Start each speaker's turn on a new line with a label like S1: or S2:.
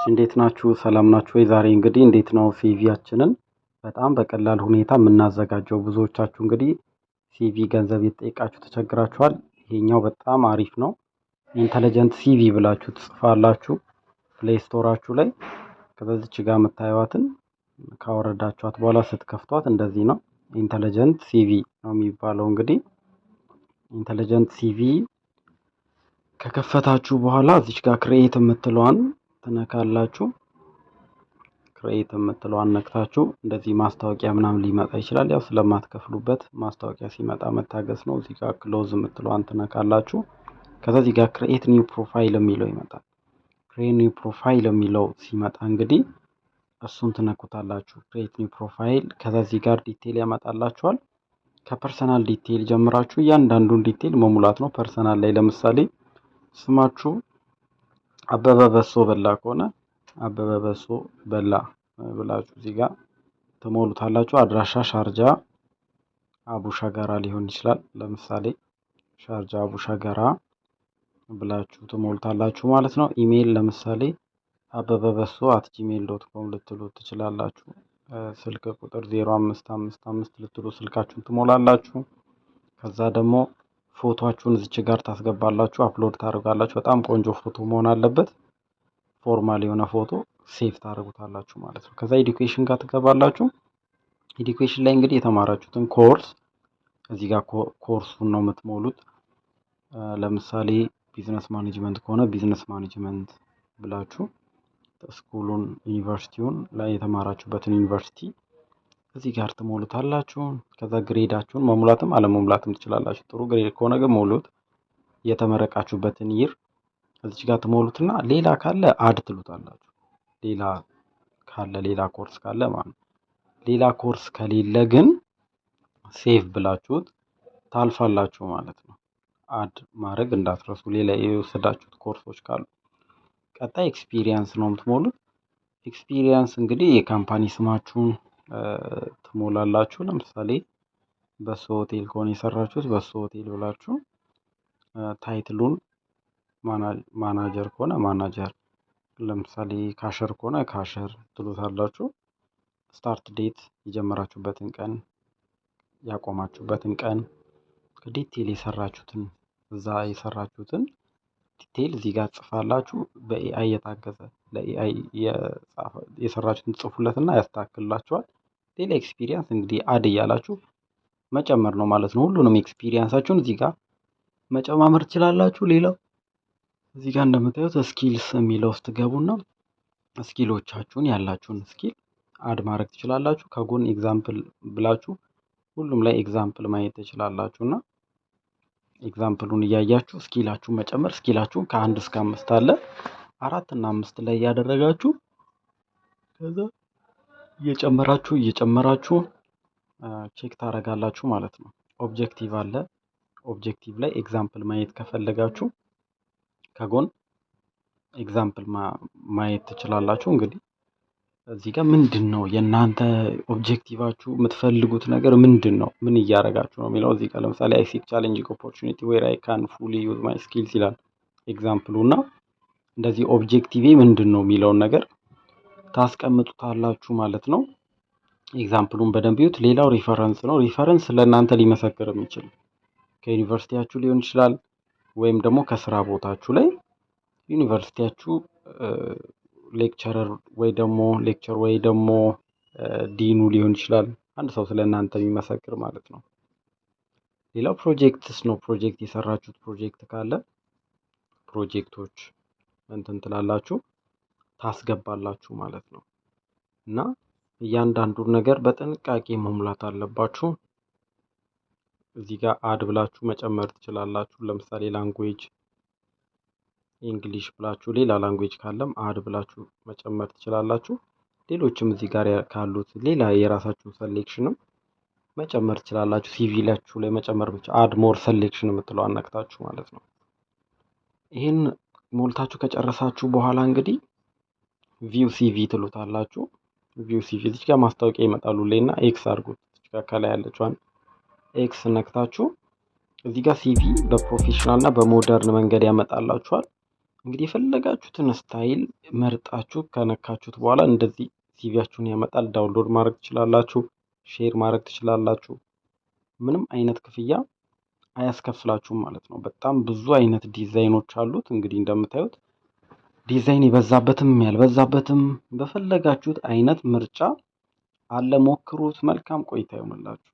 S1: እንዴት ናችሁ? ሰላም ናችሁ ወይ? ዛሬ እንግዲህ እንዴት ነው ሲቪያችንን በጣም በቀላል ሁኔታ የምናዘጋጀው። ብዙዎቻችሁ እንግዲህ ሲቪ ገንዘብ የተጠየቃችሁ ተቸግራችኋል። ይሄኛው በጣም አሪፍ ነው። ኢንተለጀንት ሲቪ ብላችሁ ትጽፋላችሁ ፕሌይ ስቶራችሁ ላይ። ከዚች ጋር የምታዩዋትን ካወረዳችኋት በኋላ ስትከፍቷት እንደዚህ ነው። ኢንተለጀንት ሲቪ ነው የሚባለው። እንግዲህ ኢንተለጀንት ሲቪ ከከፈታችሁ በኋላ እዚች ጋር ክሬኤት የምትለዋን ትነካላችሁ። ክሬኤት የምትለዋን ነክታችሁ እንደዚህ ማስታወቂያ ምናምን ሊመጣ ይችላል። ያው ስለማትከፍሉበት ማስታወቂያ ሲመጣ መታገስ ነው። እዚህ ጋር ክሎዝ የምትለዋን ትነካላችሁ። ከዛ እዚህ ጋር ክሬኤት ኒው ፕሮፋይል የሚለው ይመጣል። ክሬኤት ኒው ፕሮፋይል የሚለው ሲመጣ እንግዲህ እሱን ትነኩታላችሁ። ክሬኤት ኒው ፕሮፋይል። ከዛ እዚህ ጋር ዲቴል ያመጣላችኋል። ከፐርሰናል ዲቴል ጀምራችሁ እያንዳንዱን ዲቴል መሙላት ነው። ፐርሰናል ላይ ለምሳሌ ስማችሁ አበበ በሶ በላ ከሆነ አበበ በሶ በላ ብላችሁ እዚህ ጋር ትሞሉታላችሁ። አድራሻ ሻርጃ አቡሻገራ ሊሆን ይችላል። ለምሳሌ ሻርጃ አቡሻገራ ብላችሁ ትሞሉታላችሁ ማለት ነው። ኢሜይል ለምሳሌ abebebeso@gmail.com ልትሉ ትችላላችሁ። ስልክ ቁጥር 0555 ልትሉ ስልካችሁን ትሞላላችሁ። ከዛ ደግሞ ፎቶአችሁን እዚች ጋር ታስገባላችሁ፣ አፕሎድ ታደርጋላችሁ። በጣም ቆንጆ ፎቶ መሆን አለበት። ፎርማል የሆነ ፎቶ ሴቭ ታደርጉታላችሁ ማለት ነው። ከዛ ኤዱኬሽን ጋር ትገባላችሁ። ኤዱኬሽን ላይ እንግዲህ የተማራችሁትን ኮርስ እዚህ ጋር ኮርሱን ነው የምትሞሉት። ለምሳሌ ቢዝነስ ማኔጅመንት ከሆነ ቢዝነስ ማኔጅመንት ብላችሁ ስኩሉን ዩኒቨርሲቲውን ላይ የተማራችሁበትን ዩኒቨርሲቲ እዚህ ጋር ትሞሉታላችሁ። ከዛ ግሬዳችሁን መሙላትም አለመሙላትም ትችላላችሁ። ጥሩ ግሬድ ከሆነ ግን ሙሉት። የተመረቃችሁበትን ይር እዚህ ጋር ትሞሉትና ሌላ ካለ አድ ትሉታላችሁ። ሌላ ካለ ሌላ ኮርስ ካለ ማለት ነው። ሌላ ኮርስ ከሌለ ግን ሴቭ ብላችሁት ታልፋላችሁ ማለት ነው። አድ ማድረግ እንዳትረሱ ሌላ የወሰዳችሁት ኮርሶች ካሉ። ቀጣይ ኤክስፒሪየንስ ነው የምትሞሉት። ኤክስፒሪየንስ እንግዲህ የካምፓኒ ስማችሁን ትሞላላችሁ። ለምሳሌ በሶ ሆቴል ከሆነ የሰራችሁት በሶ ሆቴል ብላችሁ ታይትሉን ማናጀር ከሆነ ማናጀር፣ ለምሳሌ ካሸር ከሆነ ካሸር ትሉታላችሁ። ስታርት ዴት የጀመራችሁበትን ቀን ያቆማችሁበትን ቀን ዲቴል የሰራችሁትን እዛ የሰራችሁትን ዲቴል እዚህ ጋር ጽፋላችሁ። በኤአይ የታገዘ ለኤአይ የሰራችሁትን ጽፉለትና ያስተካክልላችኋል። ሌላ ኤክስፒሪየንስ እንግዲህ አድ እያላችሁ መጨመር ነው ማለት ነው። ሁሉንም ኤክስፒሪየንሳችሁን እዚህ ጋር መጨማመር ትችላላችሁ። ሌላው እዚህ ጋር እንደምታዩት ስኪልስ የሚለው ውስጥ ገቡና ስኪሎቻችሁን ያላችሁን ስኪል አድ ማድረግ ትችላላችሁ። ከጎን ኤግዛምፕል ብላችሁ ሁሉም ላይ ኤግዛምፕል ማየት ትችላላችሁና ኤግዛምፕሉን እያያችሁ ስኪላችሁን መጨመር። ስኪላችሁን ከ1 እስከ 5 አለ 4 እና 5 ላይ ያደረጋችሁ ከዛ እየጨመራችሁ ቼክ ታደርጋላችሁ ማለት ነው። ኦብጀክቲቭ አለ። ኦብጀክቲቭ ላይ ኤግዛምፕል ማየት ከፈለጋችሁ ከጎን ኤግዛምፕል ማየት ትችላላችሁ። እንግዲህ እዚህ ጋር ምንድነው የእናንተ ኦብጀክቲቫችሁ፣ የምትፈልጉት ነገር ምንድነው፣ ምን እያደረጋችሁ ነው የሚለው እዚህ ጋር ለምሳሌ አይ ሲክ ቻሌንጂንግ ኦፖርቹኒቲ ዌር አይ ካን ፉሊ ዩዝ ማይ ስኪልስ ይላል ኤግዛምፕሉ። እና እንደዚህ ኦብጀክቲቭ ምንድነው የሚለውን ነገር ታስቀምጡታላችሁ ማለት ነው። ኤግዛምፕሉን በደንብ ይዩት። ሌላው ሪፈረንስ ነው። ሪፈረንስ ለእናንተ ሊመሰክር የሚችል ከዩኒቨርሲቲያችሁ ሊሆን ይችላል ወይም ደግሞ ከስራ ቦታችሁ ላይ ዩኒቨርሲቲያችሁ ሌክቸር ወይ ደግሞ ዲኑ ሊሆን ይችላል። አንድ ሰው ስለእናንተ የሚመሰክር ማለት ነው። ሌላው ፕሮጀክትስ ነው። ፕሮጀክት የሰራችሁት ፕሮጀክት ካለ ፕሮጀክቶች እንትን ትላላችሁ ታስገባላችሁ ማለት ነው። እና እያንዳንዱን ነገር በጥንቃቄ መሙላት አለባችሁ። እዚህ ጋር አድ ብላችሁ መጨመር ትችላላችሁ። ለምሳሌ ላንጉዌጅ እንግሊሽ ብላችሁ ሌላ ላንጉዌጅ ካለም አድ ብላችሁ መጨመር ትችላላችሁ። ሌሎችም እዚህ ጋር ካሉት ሌላ የራሳችሁ ሰሌክሽንም መጨመር ትችላላችሁ። ሲቪ ላችሁ ላይ መጨመር ብቻ አድ ሞር ሰሌክሽን የምትለው አነክታችሁ ማለት ነው። ይሄን ሞልታችሁ ከጨረሳችሁ በኋላ እንግዲህ ቪው ሲቪ ትሉታላችሁ። ቪው ሲቪ እዚህ ጋር ማስታወቂያ ይመጣሉ ላይና ኤክስ አድርጉት። እዚህ ጋር ከላይ ያለችዋን ኤክስ ነክታችሁ እዚህ ጋር ሲቪ በፕሮፌሽናል እና በሞደርን መንገድ ያመጣላችኋል። እንግዲህ የፈለጋችሁትን ስታይል መርጣችሁ ከነካችሁት በኋላ እንደዚህ ሲቪያችሁን ያመጣል። ዳውንሎድ ማድረግ ትችላላችሁ፣ ሼር ማድረግ ትችላላችሁ። ምንም አይነት ክፍያ አያስከፍላችሁም ማለት ነው። በጣም ብዙ አይነት ዲዛይኖች አሉት። እንግዲህ እንደምታዩት ዲዛይን የበዛበትም ያልበዛበትም በፈለጋችሁት አይነት ምርጫ አለ። ሞክሩት። መልካም ቆይታ ይሆንላችሁ።